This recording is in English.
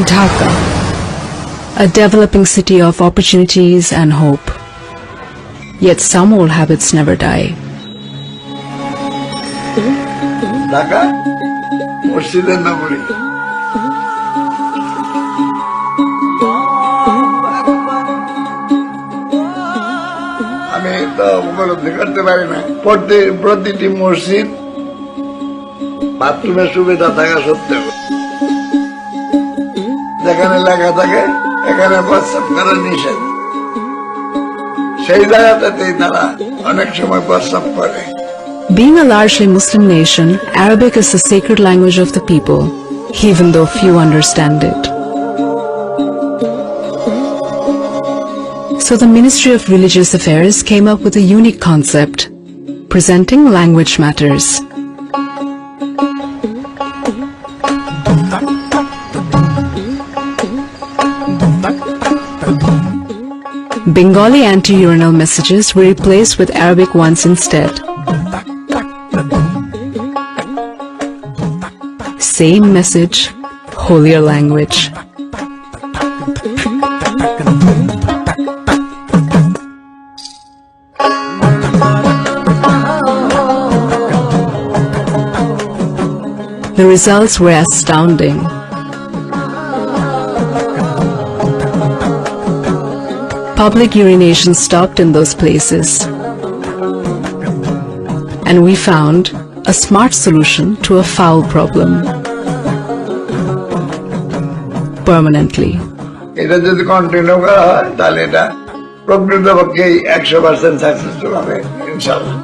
Dhaka, a developing city of opportunities and hope. Yet some old habits never die. Dhaka, Murshidar Nagari. আমি তো উপলব্ধি করতে পারি না প্রতিটি মসজিদ বাথরুমের সুবিধা থাকা সত্ত্বেও যেখানে লেখা থাকে এখানে প্রস্রাব করা নিষেধ, সেই জায়গাটাতেই তারা অনেক সময় প্রস্রাব করে। Being a largely Muslim nation, Arabic is the sacred language of the people, even though few understand it. So the Ministry of Religious Affairs came up with a unique concept, presenting language matters. Bengali anti-urinal messages were replaced with Arabic ones instead. Same message, holier language. The results were astounding. Public urination stopped in those places. And we found a smart solution to a foul problem. Permanently. এটা যদি continue করা হয় তাহলে এটা প্রকৃতপক্ষেই 100% successful হবে ইনশাআল্লাহ।